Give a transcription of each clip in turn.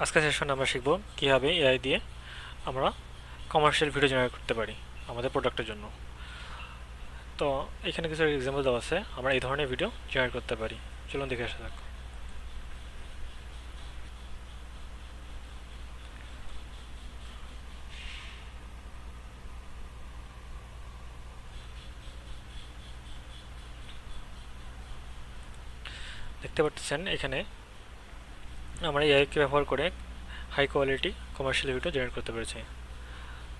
আজকের সেশনে আমরা শিখব কীভাবে এআই দিয়ে আমরা কমার্শিয়াল ভিডিও জেনারেট করতে পারি আমাদের প্রোডাক্টের জন্য। তো এখানে কিছু এক্সাম্পল দেওয়া আছে আমরা এই ধরনের ভিডিও জেনারেট করতে পারি। চলুন দেখে আসা যাক। দেখতে পাচ্ছেন এখানে আমরা এআইকে ব্যবহার করে high quality commercial video generate করতে পেরেছি।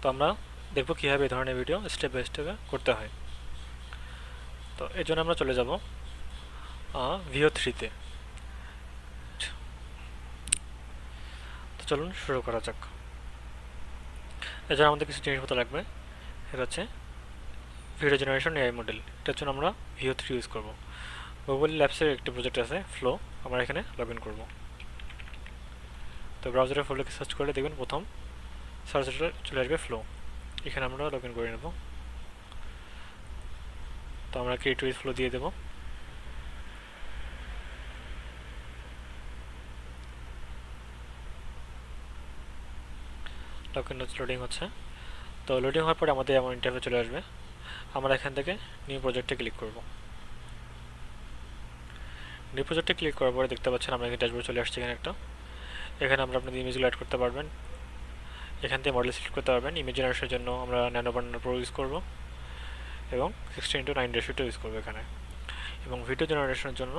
তো আমরা দেখব কীভাবে এই ধরনের ভিডিও স্টেপ বাই স্টেপে করতে হয়। তো এর জন্য আমরা চলে যাব VO3-তে। তো চলুন শুরু করা যাক। এর জন্য আমাদের কিছু জিনিসপত্র লাগবে। এটা হচ্ছে ভিডিও জেনারেশন এআই মডেল। এটার জন্য আমরা VO3 ইউজ করব। গুগল ল্যাবসের একটি প্রজেক্ট আছে ফ্লো, আমরা এখানে লগ ইন করবো। তো ব্রাউজারে ফ্লোকে সার্চ করলে দেখবেন প্রথম সার্চ চলে আসবে ফ্লো। এখানে আমরা লগ ইন করে নেব। তো আমরা ক্রিয়েট উইথ ফ্লো দিয়ে দেবো। লগ ইন লোডিং হচ্ছে। তো লোডিং হওয়ার পরে আমাদের এমন ইন্টারফেস চলে আসবে। আমরা এখান থেকে নিউ প্রজেক্টে ক্লিক করব। নিউ প্রজেক্টে ক্লিক করার পরে দেখতে পাচ্ছেন আমরা এখানে ড্যাশবোর্ড চলে আসছে এখানে একটা। এখানে আমরা আপনাদের ইমেজগুলো অ্যাড করতে পারবেন। এখান থেকে মডেল সিলেক্ট করতে পারবেন। ইমেজ জেনারেশনের জন্য আমরা ন্যানো বার্নার প্রো ইউজ করব এবং 16:9 রেশিওটা ইউজ করবো এখানে। এবং ভিডিও জেনারেশনের জন্য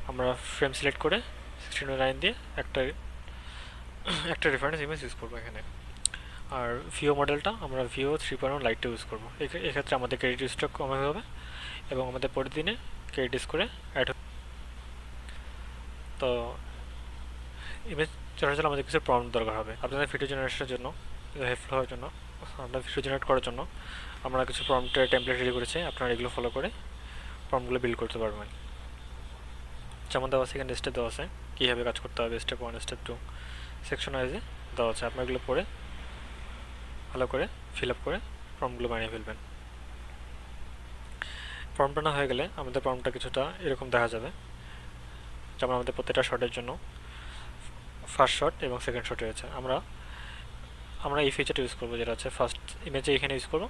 আমরা ফ্রেম সিলেক্ট করে 16:9 দিয়ে একটা রেফারেন্স ইমেজ ইউজ করবো এখানে। আর ভিও মডেলটা আমরা VO3.1 লাইটটা ইউজ করবো। এক্ষেত্রে আমাদের ক্রেডিট স্টক কমে হবে এবং আমাদের পরের দিনে ক্রেডিট স্কোরে অ্যাড হবে। তো ইমেজ জেনারেশন জন্য আমাদের কিছু প্রম্পট দরকার হবে। আপনাদের ভিডিও জেনারেশনের জন্য হেল্পফুল হওয়ার জন্য আপনার ভিডিও জেনারেট করার জন্য আমরা কিছু প্রম্পটের টেমপ্লেট রেডি করেছি। আপনারা এগুলো ফলো করে প্রম্পটগুলো বিল্ড করতে পারবেন। যেমন দেওয়া আছে এখানে স্টেপ দেওয়া আছে কীভাবে কাজ করতে হবে, স্টেপ 1, স্টেপ 2 সেকশন ওয়াইজে দেওয়া আছে। আপনার এগুলো পড়ে ভালো করে ফিল আপ করে ফর্মগুলো বানিয়ে ফেলবেন। ফর্মটা না হয়ে গেলে আমাদের ফর্মটা কিছুটা এরকম দেখা যাবে। যেমন আমাদের প্রত্যেকটা শটের জন্য ফার্স্ট শট এবং সেকেন্ড শট রয়েছে। আমরা এই ফিচারটা ইউজ করবো, যেটা হচ্ছে ফার্স্ট ইমেজে এখানে ইউজ করবো,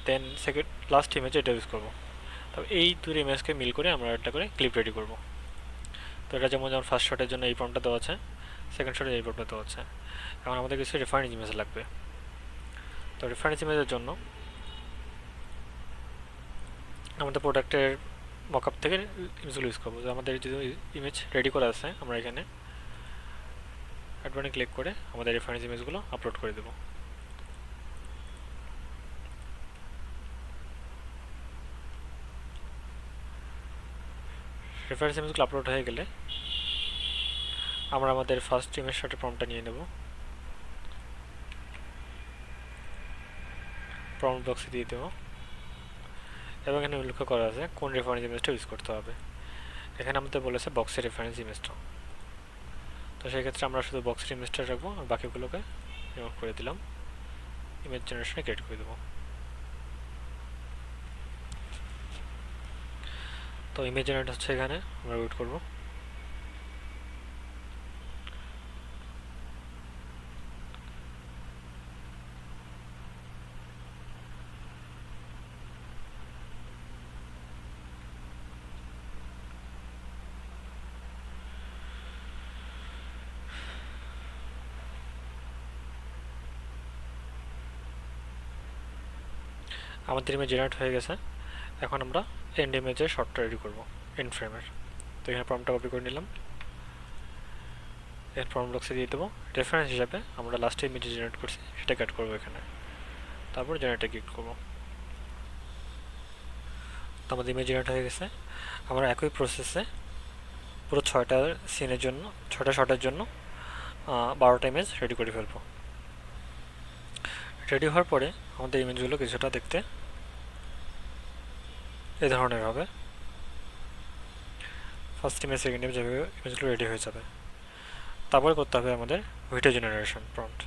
দেন সেকেন্ড লাস্ট ইমেজে এটা ইউজ করবো। তবে এই দুটো ইমেজকে মিল করে আমরা একটা করে ক্লিপ রেডি করবো। তো এটা যেমন ফার্স্ট শটের জন্য এই ফর্মটা দেওয়া আছে, সেকেন্ড শটের এই ফর্মটা দেওয়া আছে। এখন আমাদের কিছু রেফারেন্স ইমেজ লাগবে। তো রেফারেন্স ইমেজের জন্য আমাদের প্রোডাক্টের মকআপ থেকে ইমেজগুলো ইউজ করবো। আমাদের যদি ইমেজ রেডি করা আছে আমরা এখানে অ্যাড বাটনে ক্লিক করে আমাদের রেফারেন্স ইমেজগুলো আপলোড করে দেবো। রেফারেন্স ইমেজগুলো আপলোড হয়ে গেলে আমরা আমাদের ফার্স্ট ইমেজ শটের প্রম্পটটা নিয়ে নেব, প্রম্পট বক্সে দিয়ে দেবো এবং এখানে উল্লেখ করা আছে কোন রেফারেন্স ইমেজটা ইউজ করতে হবে। এখানে আমাদের বলেছে বক্সের রেফারেন্স ইমেজটা। তো সেক্ষেত্রে আমরা শুধু বক্সের ইমেজটা রাখবো আর বাকিগুলোকে রিমুভ করে দিলাম, ইমেজ জেনারেশনে ক্রিয়েট করে দেবো। তো ইমেজ জেনারেট হচ্ছে, এখানে আমরা ওয়েট করবো। আমাদের ইমেজ জেনারেট হয়ে গেছে। এখন আমরা এন্ড ইমেজের শর্টটা রেডি করবো, এন্ড ফ্রেমের। তো এখানে প্রম্পটটা কপি করে নিলাম, এর প্রম্পট বক্সে দিয়ে দেবো। রেফারেন্স হিসাবে আমরা লাস্টে ইমেজ জেনারেট করছি সেটাকে অ্যাড করবো এখানে, তারপর জেনারেটে ক্লিক করবো। তো আমাদের ইমেজ জেনারেট হয়ে গেছে। আমরা একই প্রসেসে পুরো 6টা সিনের জন্য 6টা শটের জন্য 12টা ইমেজ রেডি করে ফেলবো। রেডি হওয়ার পরে আমাদের ইমেজগুলো কিছুটা দেখতে এই ধরনের হবে। ফার্স্ট ইমেজ, সেকেন্ড ইমেজ, যেভাবে ইমেজগুলো রেডি হয়ে যাবে। তারপরে করতে হবে আমাদের ভিডিও জেনারেশন প্রম্পট।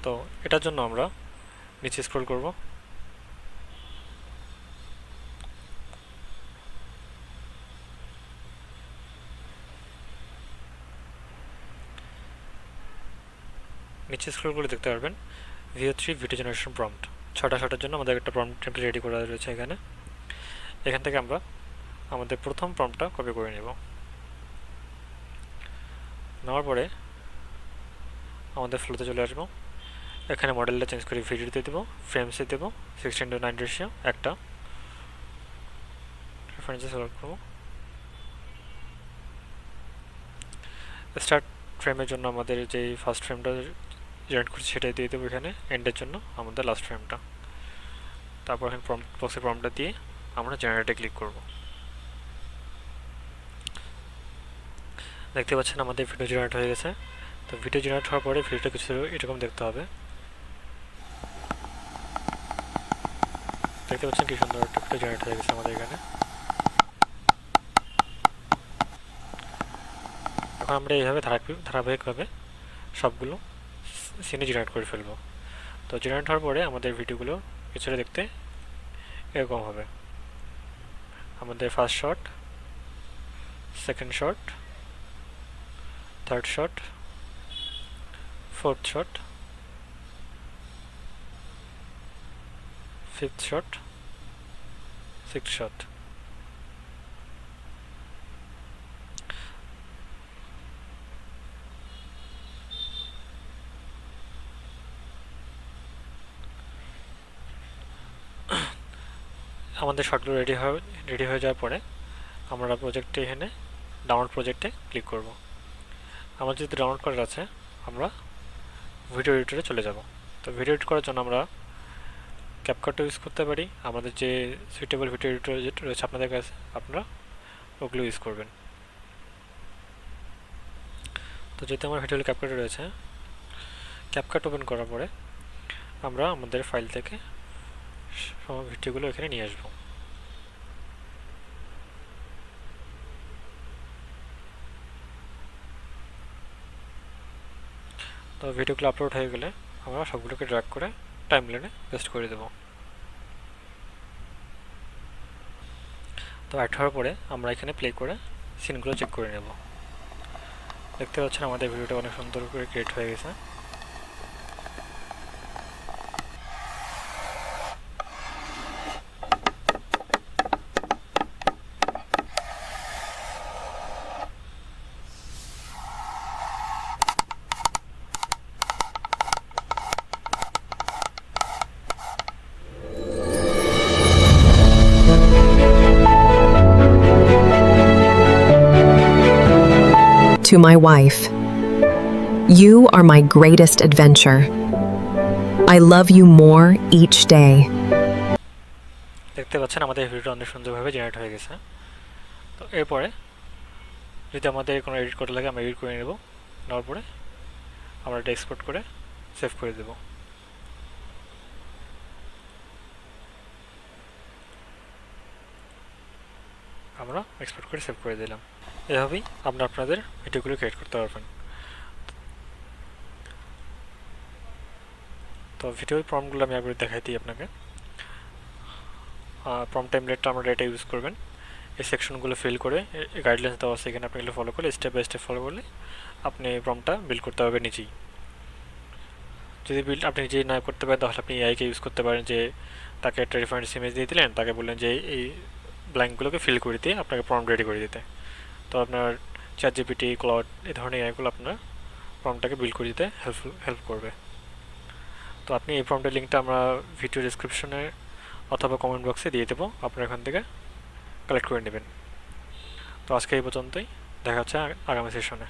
তো এটার জন্য আমরা নিচে স্ক্রল করব, নিচে স্ক্রল করে দেখতে পারবেন VO3 ভিডিও জেনারেশন প্রম্পট 6টা শটের জন্য আমাদের একটা প্রম্পট টেমপ্লেট রেডি করা রয়েছে এখানে। এখান থেকে আমরা আমাদের প্রথম প্রম্পটটা কপি করে নেব। নেওয়ার পরে আমাদের ফ্লোতে চলে আসবো। এখানে মডেলটা চেঞ্জ করে ভিডিও দিয়ে দেবো, ফ্রেমসে দেবো 16:9 রেশিও একটা, রেফারেন্সে সিলেক্ট করবো। স্টার্ট ফ্রেমের জন্য আমাদের যে ফার্স্ট ফ্রেমটা জেনারেট করছি সেটাই দিয়ে দেবো এখানে, এন্ডের জন্য আমাদের লাস্ট ফ্রেমটা। তারপর এখানে প্রম্পট বক্সে প্রম্পটটা দিয়ে আমরা জেনারেটে ক্লিক করব। দেখতে পাচ্ছেন আমাদের ভিডিও জেনারেট হয়ে গেছে। তো ভিডিও জেনারেট হওয়ার পরে ভিডিওটা কিছু এরকম দেখতে হবে। দেখতে পাচ্ছেন কি সুন্দর একটা ভিডিও জেনারেট হয়ে গেছে আমাদের এখানে। এখন আমরা এইভাবে ধারাবাহিকভাবে সবগুলো সিনে জেনারেট করে ফেলবো। তো জেনারেট হওয়ার পরে আমাদের ভিডিওগুলো কিছুটা দেখতে এরকম হবে। আমাদের first shot, second shot, third shot, fourth shot, fifth shot, sixth shot. আমাদের শটগুলো রেডি হয়ে যাওয়ার পরে আমরা প্রজেক্টে এখানে ডাউনলোড প্রজেক্টে ক্লিক করব। আমার যেহেতু ডাউনলোড করা আছে আমরা ভিডিও এডিটরে চলে যাব। তো ভিডিও এডিট করার জন্য আমরা ক্যাপকাট ইউজ করতে পারি, আমাদের যে সুইটেবল ভিডিও এডিটর যেটা রয়েছে আপনাদের কাছে আপনারা ওগুলো ইউজ করবেন। তো যেহেতু আমার ভিডিও ক্যাপকাটে রয়েছে, ক্যাপকাট ওপেন করার পরে আমরা আমাদের ফাইল থেকে সব ভিডিওগুলো এখানে নিয়ে আসবো। তো ভিডিওগুলো আপলোড হয়ে গেলে আমরা সবগুলোকে ড্র্যাগ করে টাইমলাইনে পেস্ট করে দেব। তো অ্যাড হওয়ার পরে আমরা এখানে প্লে করে সিনগুলো চেক করে নেব। দেখতে পাচ্ছেন আমাদের ভিডিওটা অনেক সুন্দর করে ক্রিয়েট হয়ে গেছে। To my wife, you are my greatest adventure. I love you more each day. দেখতে পাচ্ছেন আমাদের ভিডিওটা অনেক সুন্দরভাবে জেনারেট হয়ে গেছে। তো এরপরে যদি আমাদের কোনো এডিট করতে লাগে আমরা এডিট করে নেব। নেওয়ার পরে আমরা এটা এক্সপোর্ট করে সেভ করে দেব। আমরা এক্সপোর্ট করে সেভ করে দিলাম। এভাবেই আপনারা আপনাদের ভিডিওগুলো ক্রিয়েট করতে পারবেন। তো ভিডিওর প্রম্পটগুলো আমি একবার দেখাই দিই আপনাকে। প্রম্পট টেমপ্লেটটা আমরা এটা ইউজ করবেন। এই সেকশনগুলো ফিল করে গাইডলাইন্স দেওয়া আছে এখানে, আপনি এগুলো ফলো করলে স্টেপ বাই স্টেপ ফলো করলে আপনি প্রম্পটটা বিল্ড করতে পারবেন নিজেই। যদি বিল্ড আপনি নিজেই না করতে পারেন তাহলে আপনি এআইকে ইউজ করতে পারেন, যে তাকে একটা রেফারেন্স ইমেজ দিয়ে দিলেন, তাকে বললেন যে এই ব্ল্যাঙ্কগুলোকে ফিল করে দিয়ে আপনাকে প্রম্পট রেডি করে দিতে। তো আপনার চ্যাটজিপিটি, ক্লাউড এই ধরনের এআইগুলো আপনার প্রম্পটটাকে বিল্ড করে দিতে হেল্প করবে। তো আপনি এই প্রম্পটের লিঙ্কটা আমরা ভিডিও ডিসক্রিপশনে অথবা কমেন্ট বক্সে দিয়ে দেবো, আপনারা এখান থেকে কালেক্ট করে নেবেন। তো আজকে এই পর্যন্তই, দেখা হচ্ছে আগামী সেশনে।